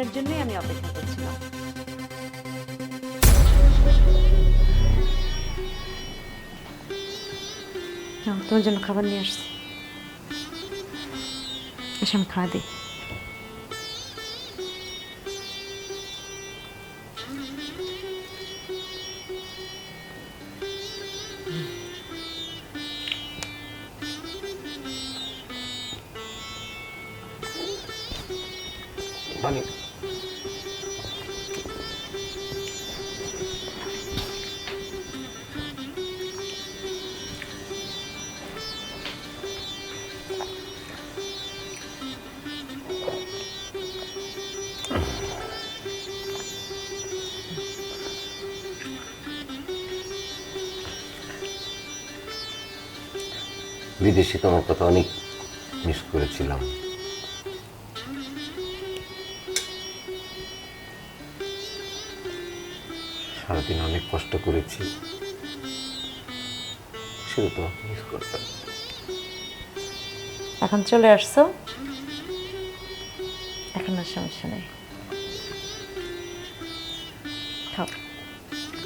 দিনের জন্যই আমি অপেক্ষা করছিলাম। নাও, তোমার জন্য খাবার নিয়ে আসছি। এসে আমি খাওয়া দিই। মানে বিদেশে তোমার কথা অনেক মিস করেছিলাম। সারাদিন অনেক কষ্ট করেছি, শুধু তোমাকে মিস করতাম। এখন চলে আসছো, এখন আর সমস্যা নেই। খাও,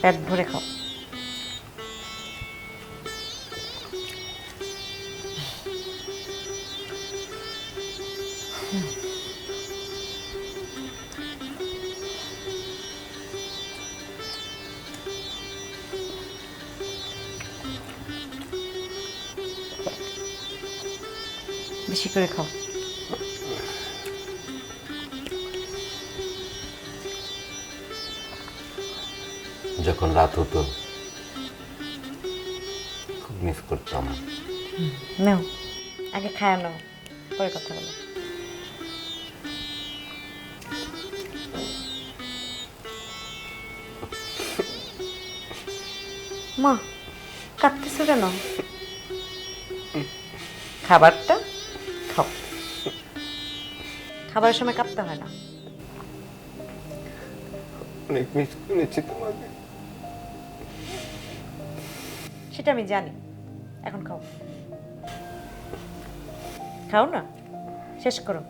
পেট ভরে খাও। বেশি করে খাও। যখন রাত হতো খুব মিস করতাম। নাও, আগে খায়া নাও, পরে কথা বলো। মা, কাঁদতেছো কেন? খাবারটা খাও। খাবারের সময় কাঁদতে হয় না। অনেক মিস করেছি তোমাকে। সেটা আমি জানি। এখন খাও, খাও না, শেষ করো।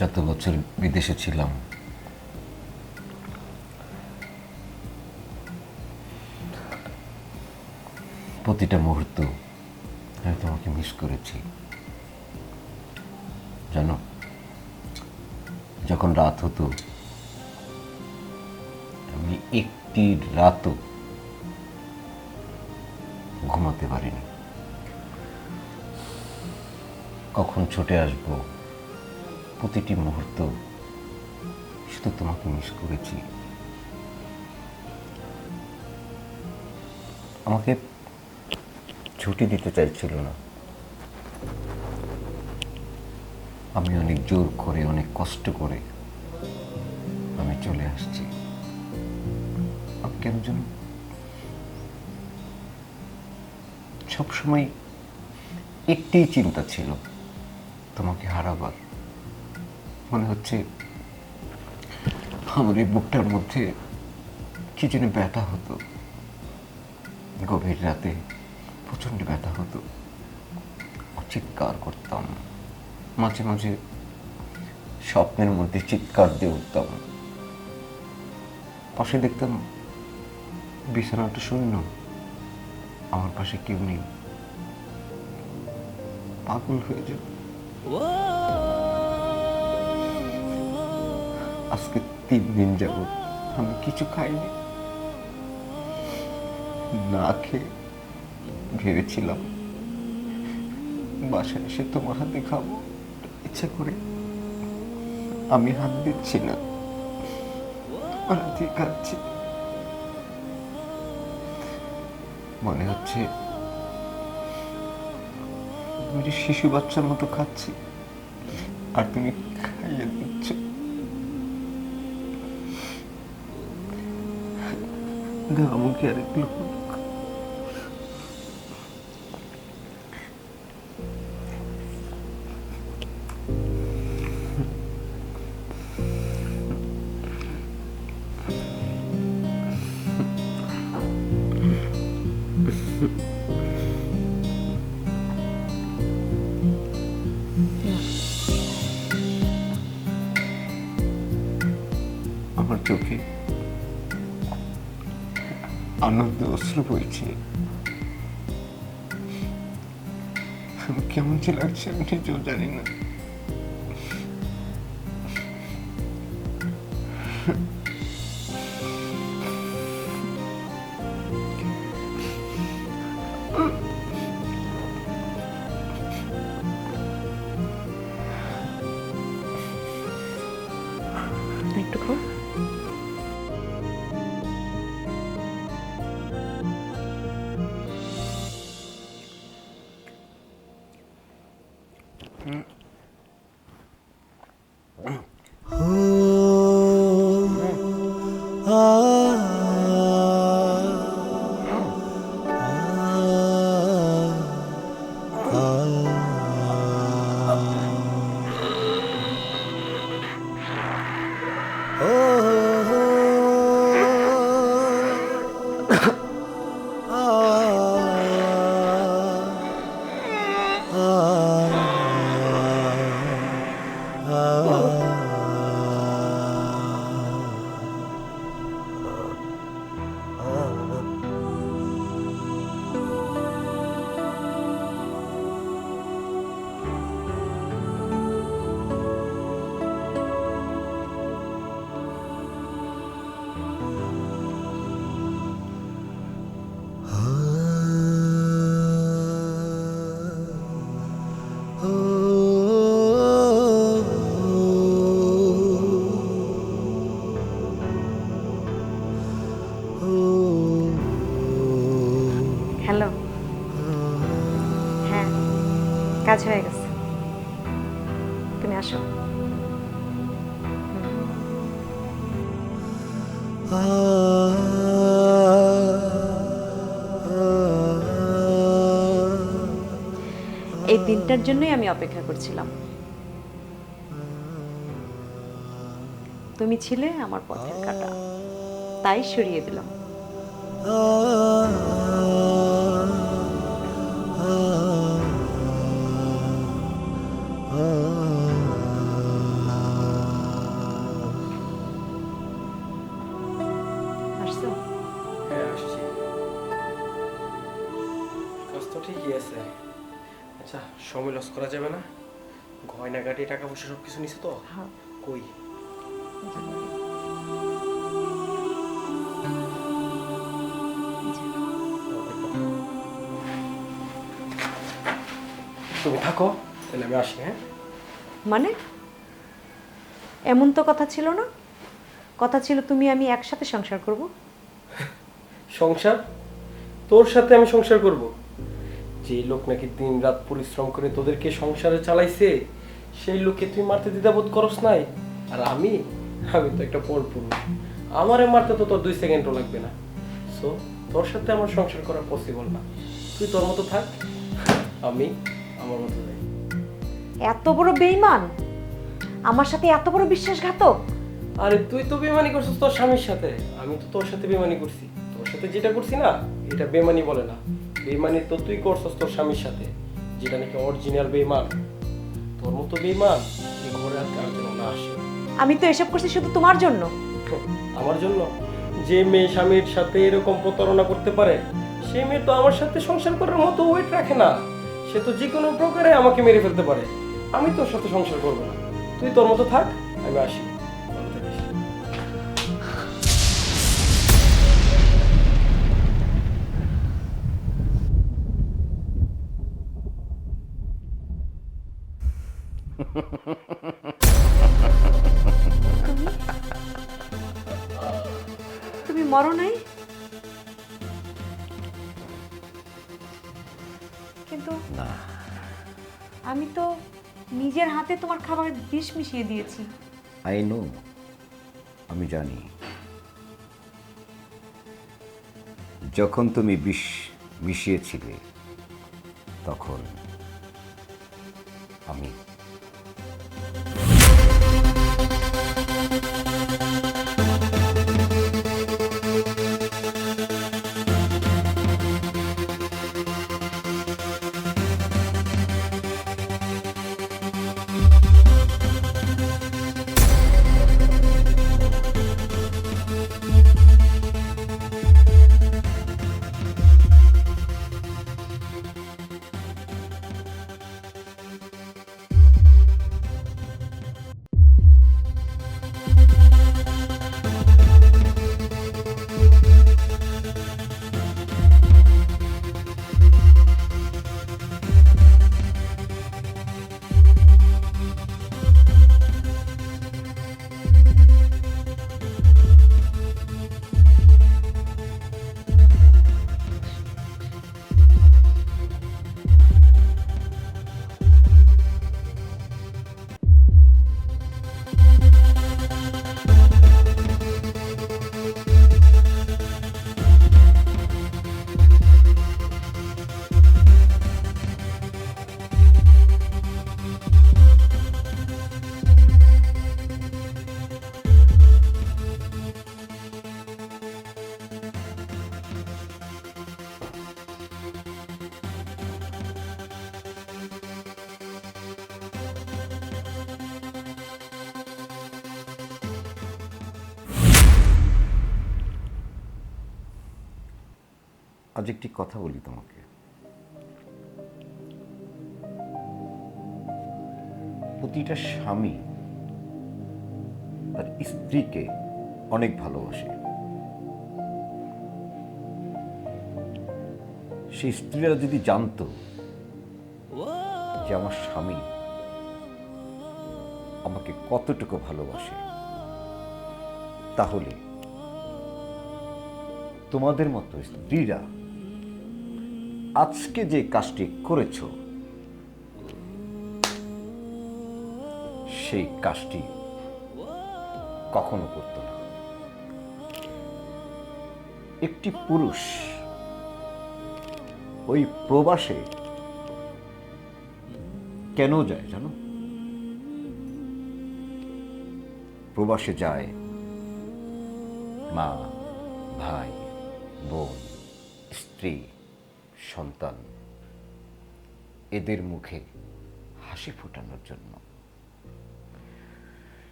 যত বছর বিদেশে ছিলাম প্রতিটা মুহূর্ত আমি তোমাকে মিস করেছি। জানো, যখন রাত হতো আমি একটি রাতও ঘুমাতে পারিনি। কখন ছুটে আসবো, প্রতিটি মুহূর্ত শুধু তোমাকে মিস করেছি। আমাকে ছুটি দিতে চাইছিল না। আমি অনেক জোর করে, অনেক কষ্ট করে আমি চলে আসছি। আমি কেন যেন সবসময় একটি চিন্তা ছিল, তোমাকে হারাবার। মনে হচ্ছে আমার এই বুকটার মধ্যে কি যেন ব্যথা হতো। গভীর রাতে প্রচন্ড ব্যথা হতো, চিৎকার করতাম। মাঝে মাঝে স্বপ্নের মধ্যে চিৎকার দিয়ে উঠতাম। পাশে দেখতাম বিছানাটা শূন্য, আমার পাশে কেউ নেই। পাগল হয়ে যেত। আজকে 3 দিন যাবত আমি কিছু খাইনি। না খেয়ে ভেবেছিলাম বাসায় এসে তোমার হাতে খাবো, ইচ্ছা করে আমি হাত দিচ্ছি না, তোমার হাতে খাচ্ছি। মনে হচ্ছে আমি যে শিশু বাচ্চার মতো খাচ্ছি আর তুমি খাইয়ে দিচ্ছ। দাও আমাকে আরেক লোক। আমার চোখে আনন্দ অশ্রু বইছে। আমি কেমন যে লাগছে আমি নিজেও জানি না। একটু খাও। হ্যালো। হ্যাঁ, কাজ হয়ে গেছে, তুমি আসো। এই দিনটার জন্যই আমি অপেক্ষা করছিলাম। তুমি ছিলে আমার পথের কাঁটা, তাই সরিয়ে দিলাম। আসছো? হ্যাঁ আসছি। কাজ তো ঠিকই আছে। আচ্ছা, সময় লস করা যাবে না। গয়নাগাটি টাকা পয়সা সব কিছু নিছো তো? হ্যাঁ। কই? তুমি থাকো, তাহলে আমি আসি। হ্যাঁ, মানে এমন তো কথা ছিল না। কথা ছিল তুমি আমি একসাথে সংসার করব। সংসার? তোর সাথে আমি সংসার করব? যে লোক নাকি দিন রাত পরিশ্রম করে তোদেরকে সংসারে চালাইছে, সেই লোককে তুই মারতে দ্বিধাবোধ করস নাই? আর আমি আমি তো একটা পরপুরুষ, আমারে মারতে তো তোর 2 সেকেন্ডও লাগবে না। সো তোর সাথে আমার সংসার করা পসিবল না। তুই তোর মতো থাক, আমি আমার মতো যাই। এত বড় বেঈমান, আমার সাথে এত বড় বিশ্বাসঘাতক। আরে তুই তো বেমানি করছিস তোর স্বামীর সাথে, আমি তো তোর সাথে বেমানি করছি। তোর সাথে যেটা করছি না, এটা বেমানি বলে না। বেমানি তো তুই করছিস তোর স্বামীর সাথে, যেটা নাকি অরিজিনাল বেমান। তোর মতো বেমান এই ঘরে আর কার জন্য না আসে। আমি তো এসব করছি শুধু তোমার জন্য। আমার জন্য? যে মেয়ে স্বামীর সাথে এরকম প্রতারণা করতে পারে, সেই মেয়ে তো আমার সাথে সংসার করার মতো ওয়েট রাখে না। সে তো যে কোনো প্রকারে আমাকে মেরে ফেলতে পারে। আমি তোর সাথে সংসার করবো না। তুই তোর মতো থাক, আমি আসি। ভালো থাকিস। তুমি মরো নাই, কিন্তু আমি তো নিজের হাতে তোমার খাবারে বিষ মিশিয়ে দিয়েছি। আই নো, আমি জানি। যখন তুমি বিষ মিশিয়েছিলে তখন আমি আজ একটি কথা বলি তোমাকে। প্রতিটা স্বামী তার স্ত্রীকে অনেক ভালোবাসে। সেই স্ত্রীরা যদি জানতো যে আমার স্বামী আমাকে কতটুকু ভালোবাসে, তাহলে তোমাদের মতো স্ত্রীরা আজকে যে কাজটি করেছ সেই কাজটি কখনো করত না। একটি পুরুষ ওই প্রবাসে কেন যায় জানো? প্রবাসে যায় মা, ভাই, বোন, স্ত্রী, সন্তান এদের মুখে হাসি ফোটানোর জন্য,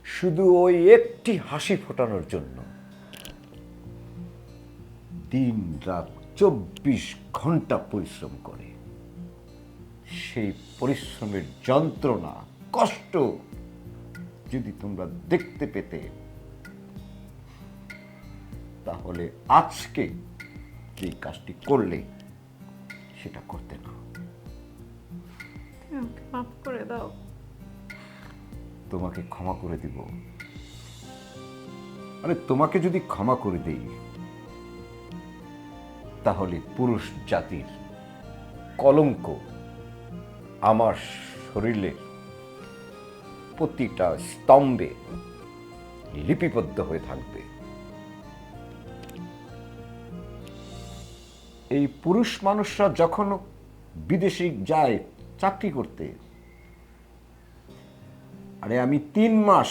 শুধু ওই একটি হাসি ফোটানোর জন্য দিন রাত 24 ঘন্টা পরিশ্রম করে। সেই পরিশ্রমের যন্ত্রণা, কষ্ট যদি তোমরা দেখতে পেতে, তাহলে আজকে যে কাজটি করলে সেটা করতে না। আমাকে মাফ করে দাও। তোমাকে ক্ষমা করে দিব। আরে তোমাকে যদি ক্ষমা করে দেই, তাহলে পুরুষ জাতির কলঙ্ক আমার শরীরের প্রতিটা স্তম্ভে লিপিবদ্ধ হয়ে থাকবে। এই পুরুষ মানুষরা যখন বিদেশে যায় চাকরি করতে, আরে আমি 3 মাস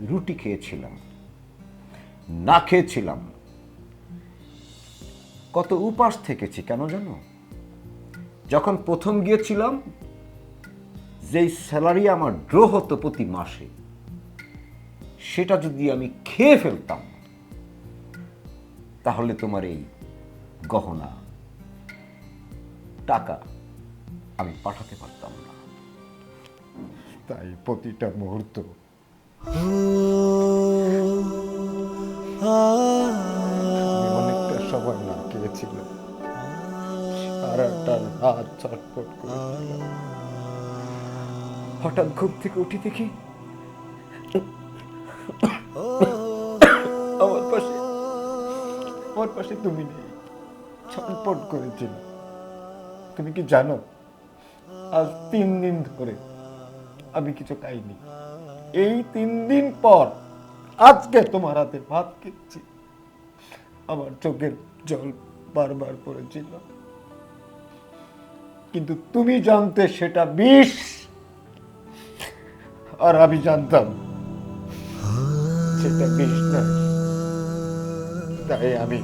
রুটি খেয়েছিলাম, না খেয়েছিলাম, কত উপাস থেকেছি কেন জানো? যখন প্রথম গিয়েছিলাম, যেই স্যালারি আমার ড্র হতো প্রতি মাসে, সেটা যদি আমি খেয়ে ফেলতাম, তাহলে তোমার এই গহনা টাকা আমি পাঠাতে পারতাম না। তাই প্রতিটা মুহূর্ত অনেকটা সময় না খেয়েছিলাম, সারাটা রাত ছটফট করেছিলাম। হঠাৎ ঘুম থেকে উঠি দেখি আমার পাশে তুমি নেই, ছটফট করেছিল। তুমি কি জানো, আজ 3 দিন ধরে আমি কিছু খাইনি। এই 3 দিন পর আজকে তোমার হাতে ভাত খেয়েছি। আমার চোখের জল বারবার পড়েছিল, কিন্তু তুমি জানতে সেটা বিষ, আর আমি জানতাম সেটা বিষ না। তাই আমি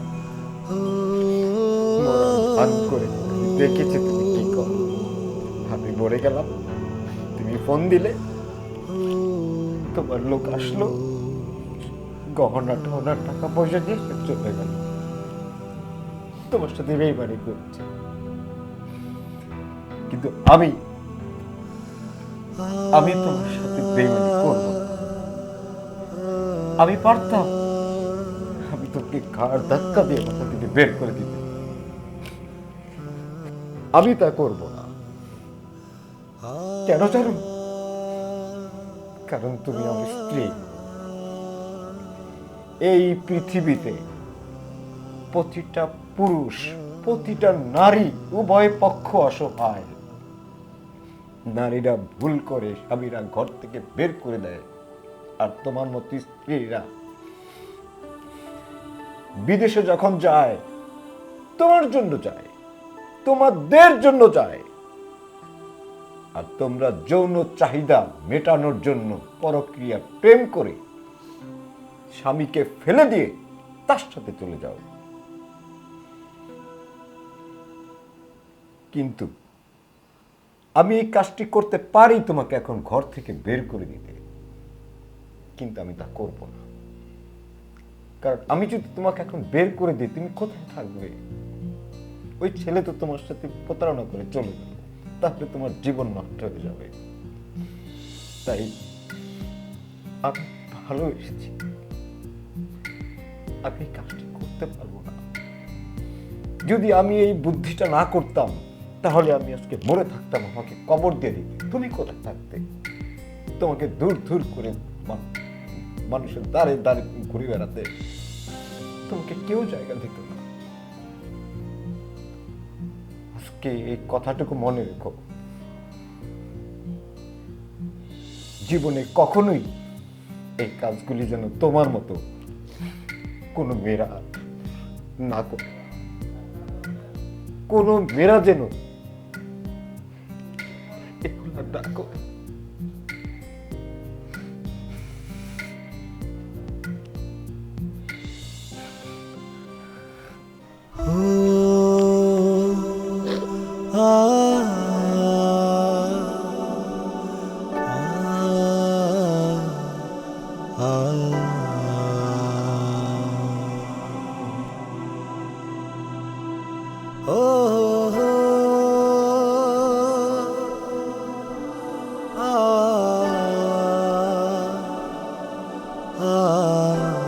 ভান করে দেখেছি তুমি কি করো। আমি মরে গেলাম, তুমি ফোন দিলে, তোমার লোক আসলো, গহনা টহনা টাকা পয়সা দিয়ে চলে গেল। তোমার সাথে বেইমানি করছে, কিন্তু আমি তোমার সাথে বেইমানি করব না। আমি পারতাম, আমি তোকে ঘাড় ধাক্কা দিয়ে মাথা থেকে বের করে দিতে, আমি তা করব না। কেন জানো? কারণ তুমি আমার স্ত্রী। এই পৃথিবীতে প্রতিটা পুরুষ, প্রতিটা নারী, উভয় পক্ষ অসহায়। নারীরা ভুল করে স্বামীরা ঘর থেকে বের করে দেয়, আর তোমার মতো স্ত্রীরা বিদেশে যখন যায়, তোমার জন্য যায়, তোমাদের জন্য যায়, আর তোমরা যৌন চাহিদা মেটানোর জন্য পরক্রিয়া প্রেম করে স্বামীকে ফেলে দিয়ে তার সাথে চলে যাও। কিন্তু আমি এই কাজটি করতে পারি তোমাকে এখন ঘর থেকে বের করে দিতে, কিন্তু আমি তা করব না। কারণ আমি যদি তোমাকে এখন বের করে দিই, তুমি কোথায় থাকবে? ওই ছেলে তো তোমার সাথে প্রতারণা করে চলে গেল, তাহলে তোমার জীবন নষ্ট হয়ে যাবে। তাই আমি ভালোবেসেছি, আমি এই কাজটি করতে পারবো না। যদি আমি এই বুদ্ধিটা না করতাম, তাহলে আমি আজকে মরে থাকতাম, আমাকে কবর দিয়ে দিতে। তুমি কোথায় থাকতে? তোমাকে দূর দূর করে মানুষের দ্বারে দ্বারে ঘুরে বেড়াতে তোমাকে কেউ জায়গা দিত না। আজকে এই কথাটুকু মনে রেখো, জীবনে কখনোই এই কাজগুলি যেন তোমার মতো কোনো মেয়েরা না করে, কোনো মেয়েরা যেন এগুলা না করে। ah